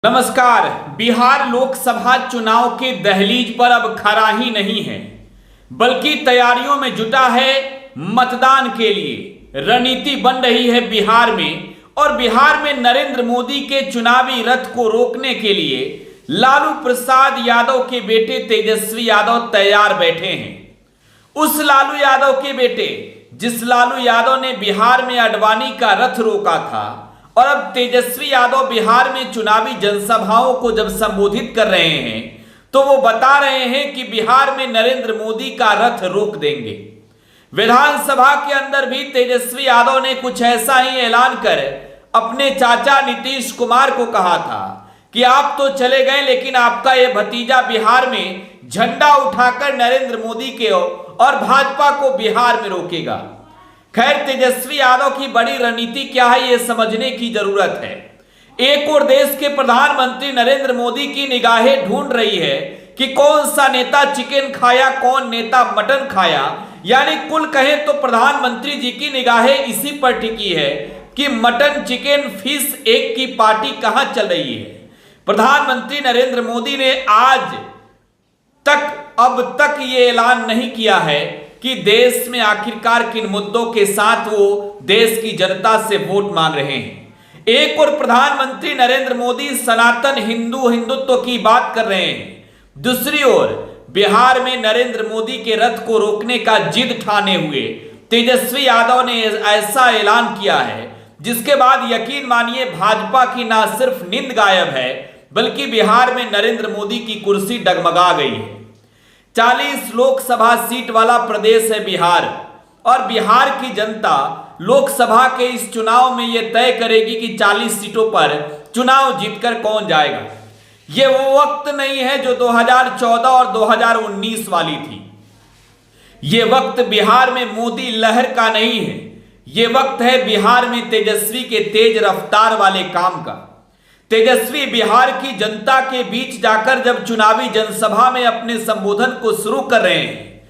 नमस्कार। बिहार लोकसभा चुनाव के दहलीज पर अब खड़ा ही नहीं है, बल्कि तैयारियों में जुटा है मतदान के लिए। रणनीति बन रही है बिहार में, और बिहार में नरेंद्र मोदी के चुनावी रथ को रोकने के लिए लालू प्रसाद यादव के बेटे तेजस्वी यादव तैयार बैठे हैं। उस लालू यादव के बेटे, जिस लालू यादव ने बिहार में आडवाणी का रथ रोका था, और अब तेजस्वी यादव बिहार में चुनावी जनसभाओं को जब संबोधित कर रहे हैं तो वो बता रहे हैं कि बिहार में नरेंद्र मोदी का रथ रोक देंगे। विधानसभा के अंदर भी तेजस्वी यादव ने कुछ ऐसा ही ऐलान कर अपने चाचा नीतीश कुमार को कहा था कि आप तो चले गए, लेकिन आपका ये भतीजा बिहार में झंडा उठाकर नरेंद्र मोदी के और भाजपा को बिहार में रोकेगा। खैर, तेजस्वी यादव की बड़ी रणनीति क्या है, यह समझने की जरूरत है। एक और देश के प्रधानमंत्री नरेंद्र मोदी की निगाहें ढूंढ रही है कि कौन सा नेता चिकन खाया, कौन नेता मटन खाया। यानी कुल कहें तो प्रधानमंत्री जी की निगाहें इसी पर टिकी है कि मटन, चिकन, फिश एक की पार्टी कहां चल रही है। प्रधानमंत्री नरेंद्र मोदी ने अब तक ये ऐलान नहीं किया है कि देश में आखिरकार किन मुद्दों के साथ वो देश की जनता से वोट मांग रहे हैं। एक और प्रधानमंत्री नरेंद्र मोदी सनातन हिंदुत्व की बात कर रहे हैं, दूसरी ओर बिहार में नरेंद्र मोदी के रथ को रोकने का जिद ठाने हुए तेजस्वी यादव ने ऐसा ऐलान किया है जिसके बाद यकीन मानिए भाजपा की ना सिर्फ नींद गायब है, बल्कि बिहार में नरेंद्र मोदी की कुर्सी डगमगा गई है। 40 लोकसभा सीट वाला प्रदेश है बिहार, और बिहार की जनता लोकसभा के इस चुनाव में यह तय करेगी कि 40 सीटों पर चुनाव जीतकर कौन जाएगा। यह वो वक्त नहीं है जो 2014 और 2019 वाली थी। यह वक्त बिहार में मोदी लहर का नहीं है, यह वक्त है बिहार में तेजस्वी के तेज रफ्तार वाले काम का। तेजस्वी बिहार की जनता के बीच जाकर जब चुनावी जनसभा में अपने संबोधन को शुरू कर रहे हैं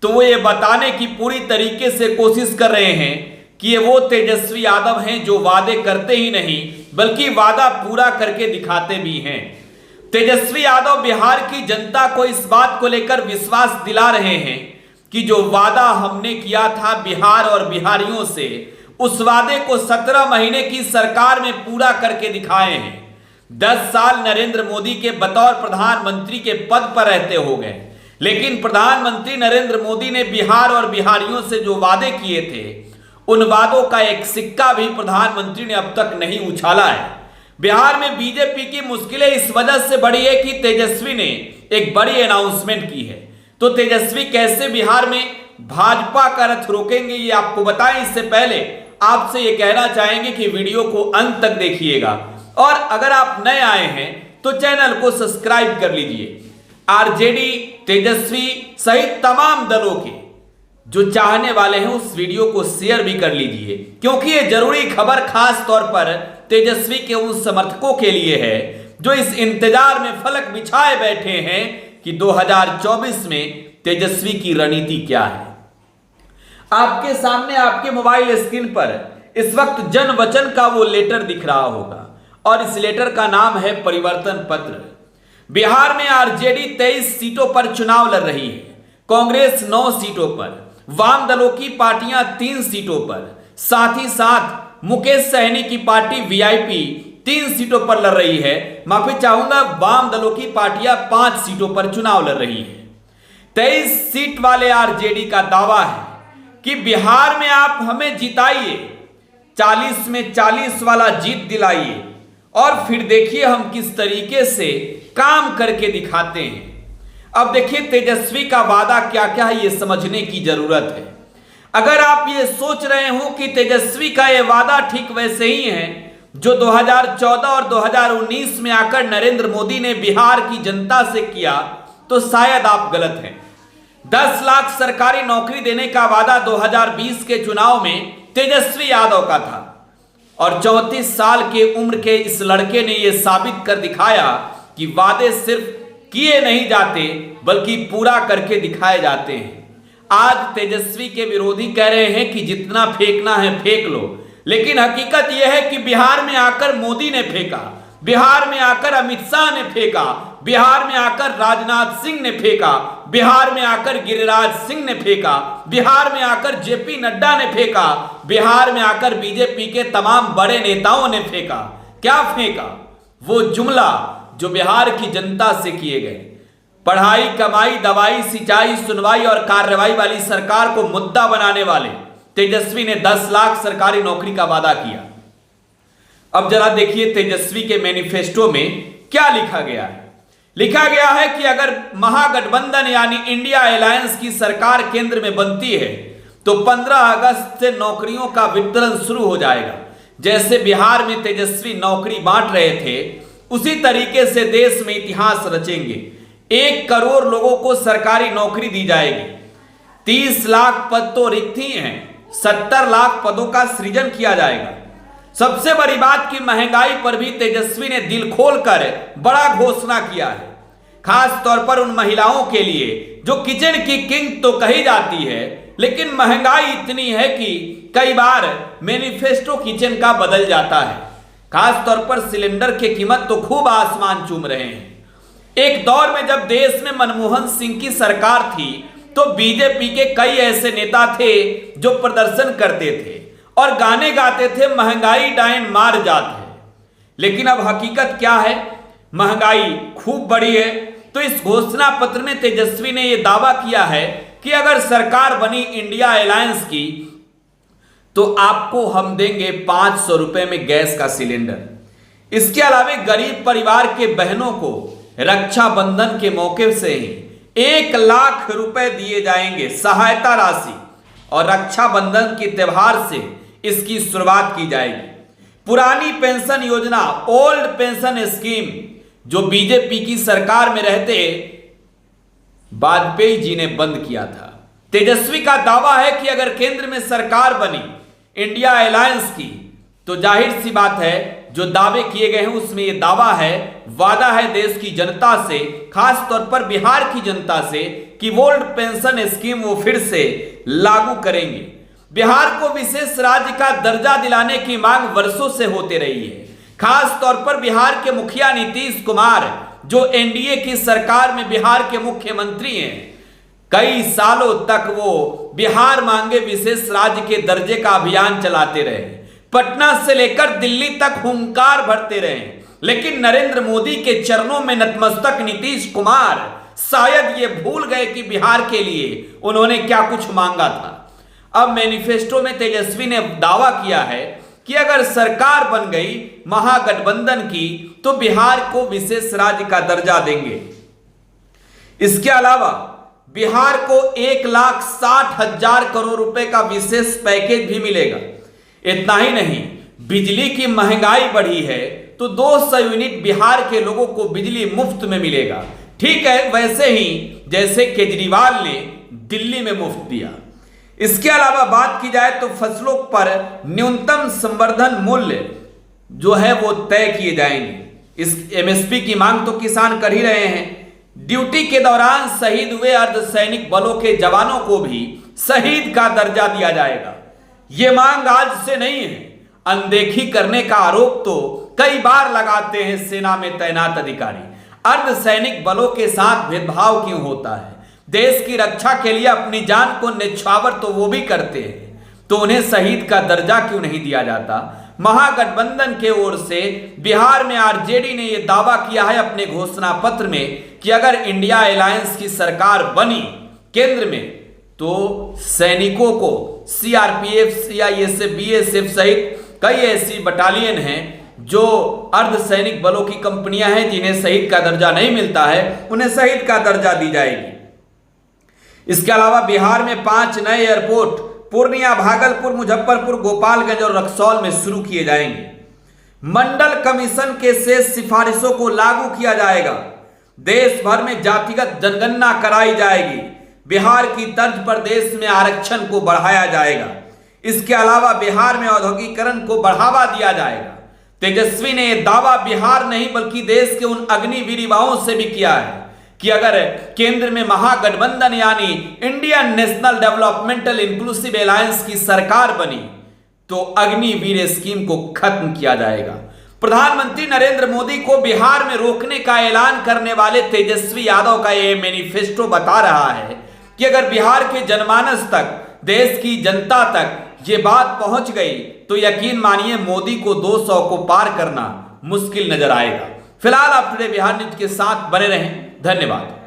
तो वो ये बताने की पूरी तरीके से कोशिश कर रहे हैं कि ये वो तेजस्वी यादव हैं जो वादे करते ही नहीं बल्कि वादा पूरा करके दिखाते भी हैं। तेजस्वी यादव बिहार की जनता को इस बात को लेकर विश्वास दिला रहे हैं कि जो वादा हमने किया था बिहार और बिहारियों से, उस वादे को 17 महीने की सरकार में पूरा करके दिखाए हैं। 10 साल नरेंद्र मोदी के बतौर प्रधानमंत्री के पद पर रहते हो गए, लेकिन प्रधानमंत्री नरेंद्र मोदी ने बिहार और बिहारियों से जो वादे किए थे, उन वादों का एक सिक्का भी प्रधानमंत्री ने अब तक नहीं उछाला है। बिहार में बीजेपी की मुश्किलें इस वजह से बढ़ी है कि तेजस्वी ने एक बड़ी अनाउंसमेंट की है। तो तेजस्वी कैसे बिहार में भाजपा का रथ रोकेंगे, ये आपको बताएं। इससे पहले आपसे ये कहना चाहेंगे कि वीडियो को अंत तक देखिएगा, और अगर आप नए आए हैं तो चैनल को सब्सक्राइब कर लीजिए। आरजेडी, तेजस्वी सहित तमाम दलों के जो चाहने वाले हैं उस वीडियो को शेयर भी कर लीजिए, क्योंकि ये जरूरी खबर खास तौर पर तेजस्वी के उन समर्थकों के लिए है जो इस इंतजार में फलक बिछाए बैठे हैं कि 2024 में तेजस्वी की रणनीति क्या है। आपके सामने आपके मोबाइल स्क्रीन पर इस वक्त जन वचन का वो लेटर दिख रहा होगा, और इस लेटर का नाम है परिवर्तन पत्र। बिहार में आरजेडी 23 सीटों पर चुनाव लड़ रही है, कांग्रेस 9 सीटों पर, वाम दलों की पार्टियां 3 सीटों पर, साथ ही साथ मुकेश सहनी की पार्टी वीआईपी 3 सीटों पर लड़ रही है। माफी चाहूंगा, वाम दलों की पार्टियां 5 सीटों पर चुनाव लड़ रही है। 23 सीट वाले आरजेडी का दावा है कि बिहार में आप हमें जिताइए, 40 में 40 वाला जीत दिलाइए, और फिर देखिए हम किस तरीके से काम करके दिखाते हैं। अब देखिए तेजस्वी का वादा क्या क्या है, ये समझने की जरूरत है। अगर आप ये सोच रहे हो कि तेजस्वी का ये वादा ठीक वैसे ही है जो 2014 और 2019 में आकर नरेंद्र मोदी ने बिहार की जनता से किया, तो शायद आप गलत हैं। 10 लाख सरकारी नौकरी देने का वादा 2020 के चुनाव में तेजस्वी यादव का था, और 34 साल के उम्र के इस लड़के ने यह साबित कर दिखाया कि वादे सिर्फ किए नहीं जाते बल्कि पूरा करके दिखाए जाते हैं। आज तेजस्वी के विरोधी कह रहे हैं कि जितना फेंकना है फेंक लो, लेकिन हकीकत यह है कि बिहार में आकर मोदी ने फेंका, बिहार में आकर अमित शाह ने फेंका, बिहार में आकर राजनाथ सिंह ने फेंका, बिहार में आकर गिरिराज सिंह ने फेंका, बिहार में आकर जेपी नड्डा ने फेंका, बिहार में आकर बीजेपी के तमाम बड़े नेताओं ने फेंका। क्या फेंका? वो जुमला जो बिहार की जनता से किए गए। पढ़ाई, कमाई, दवाई, सिंचाई, सुनवाई और कार्रवाई वाली सरकार को मुद्दा बनाने वाले तेजस्वी ने 10 लाख सरकारी नौकरी का वादा किया। अब जरा देखिए तेजस्वी के मैनिफेस्टो में क्या लिखा गया है। लिखा गया है कि अगर महागठबंधन यानी इंडिया अलायंस की सरकार केंद्र में बनती है तो 15 अगस्त से नौकरियों का वितरण शुरू हो जाएगा। जैसे बिहार में तेजस्वी नौकरी बांट रहे थे, उसी तरीके से देश में इतिहास रचेंगे। 1 करोड़ लोगों को सरकारी नौकरी दी जाएगी। 30 लाख पद तो रिक्त ही हैं, 70 लाख पदों का सृजन किया जाएगा। सबसे बड़ी बात कि महंगाई पर भी तेजस्वी ने दिल खोलकर बड़ा घोषणा किया है, खास तौर पर उन महिलाओं के लिए जो किचन की किंग तो कही जाती है, लेकिन महंगाई इतनी है कि कई बार मैनिफेस्टो किचन का बदल जाता है। खास तौर पर सिलेंडर की कीमत तो खूब आसमान चूम रहे हैं। एक दौर में जब देश में मनमोहन सिंह की सरकार थी तो बीजेपी के कई ऐसे नेता थे जो प्रदर्शन करते थे और गाने गाते थे, महंगाई डायन मार जात है। लेकिन अब हकीकत क्या है? महंगाई खूब बढ़ी है। तो इस घोषणा पत्र में तेजस्वी ने यह दावा किया है कि अगर सरकार बनी इंडिया अलायंस की तो आपको हम देंगे 500 रुपए में गैस का सिलेंडर। इसके अलावा गरीब परिवार के बहनों को रक्षाबंधन के मौके से ही 1 लाख रुपए दिए जाएंगे सहायता राशि, और रक्षाबंधन के त्यौहार से इसकी शुरुआत की जाएगी। पुरानी पेंशन योजना, ओल्ड पेंशन स्कीम, जो बीजेपी की सरकार में रहते वाजपेयी जी ने बंद किया था। तेजस्वी का दावा है कि अगर केंद्र में सरकार बनी इंडिया अलायंस की तो जाहिर सी बात है जो दावे किए गए हैं उसमें यह दावा है, वादा है देश की जनता से, खास तौर पर बिहार की जनता से, कि ओल्ड पेंशन स्कीम वो फिर से लागू करेंगे। बिहार को विशेष राज्य का दर्जा दिलाने की मांग वर्षों से होते रही है। खास तौर पर बिहार के मुखिया नीतीश कुमार, जो एनडीए की सरकार में बिहार के मुख्यमंत्री हैं, कई सालों तक वो बिहार मांगे विशेष राज्य के दर्जे का अभियान चलाते रहे। पटना से लेकर दिल्ली तक हुंकार भरते रहे, लेकिन नरेंद्र मोदी के चरणों में नतमस्तक नीतीश कुमार शायद ये भूल गए कि बिहार के लिए उन्होंने क्या कुछ मांगा था। अब मैनिफेस्टो में तेजस्वी ने दावा किया है कि अगर सरकार बन गई महागठबंधन की तो बिहार को विशेष राज्य का दर्जा देंगे। इसके अलावा बिहार को 1,60,000 करोड़ रुपए का विशेष पैकेज भी मिलेगा। इतना ही नहीं, बिजली की महंगाई बढ़ी है तो 200 यूनिट बिहार के लोगों को बिजली मुफ्त में मिलेगा। ठीक है, वैसे ही जैसे केजरीवाल ने दिल्ली में मुफ्त दिया। इसके अलावा बात की जाए तो फसलों पर न्यूनतम संवर्धन मूल्य जो है वो तय किए जाएंगे। इस एमएसपी की मांग तो किसान कर ही रहे हैं। ड्यूटी के दौरान शहीद हुए अर्धसैनिक बलों के जवानों को भी शहीद का दर्जा दिया जाएगा। ये मांग आज से नहीं है। अनदेखी करने का आरोप तो कई बार लगाते हैं सेना में तैनात अधिकारी। अर्धसैनिक बलों के साथ भेदभाव क्यों होता है? देश की रक्षा के लिए अपनी जान को न्यौछावर तो वो भी करते हैं, तो उन्हें शहीद का दर्जा क्यों नहीं दिया जाता? महागठबंधन के ओर से बिहार में आरजेडी ने यह दावा किया है अपने घोषणा पत्र में कि अगर इंडिया अलायंस की सरकार बनी केंद्र में तो सैनिकों को सीआरपीएफ, सीआईएसएफ, बीएसएफ सहित कई ऐसी बटालियन हैं जो अर्धसैनिक बलों की कंपनियां हैं जिन्हें शहीद का दर्जा नहीं मिलता है, उन्हें शहीद का दर्जा दी जाएगी। इसके अलावा बिहार में 5 नए एयरपोर्ट पूर्णिया, भागलपुर, मुजफ्फरपुर, गोपालगंज और रक्सौल में शुरू किए जाएंगे। मंडल कमीशन के शेष सिफारिशों को लागू किया जाएगा। देश भर में जातिगत जनगणना कराई जाएगी। बिहार की तर्ज पर देश में आरक्षण को बढ़ाया जाएगा। इसके अलावा बिहार में औद्योगिकरण को बढ़ावा दिया जाएगा। तेजस्वी ने यह दावा बिहार नहीं बल्कि देश के उन अग्निवीर युवाओं से भी किया है कि अगर केंद्र में महागठबंधन यानी Indian national developmental inclusive alliance की सरकार बनी तो अग्निवीर स्कीम को खत्म किया जाएगा। प्रधानमंत्री नरेंद्र मोदी को बिहार में रोकने का ऐलान करने वाले तेजस्वी यादव का यह मैनिफेस्टो बता रहा है कि अगर बिहार के जनमानस तक, देश की जनता तक ये बात पहुंच गई तो यकीन मानिए मोदी को 200 को पार करना मुश्किल नजर आएगा। फिलहाल आप टुडे बिहार न्यूज के साथ बने रहें। धन्यवाद।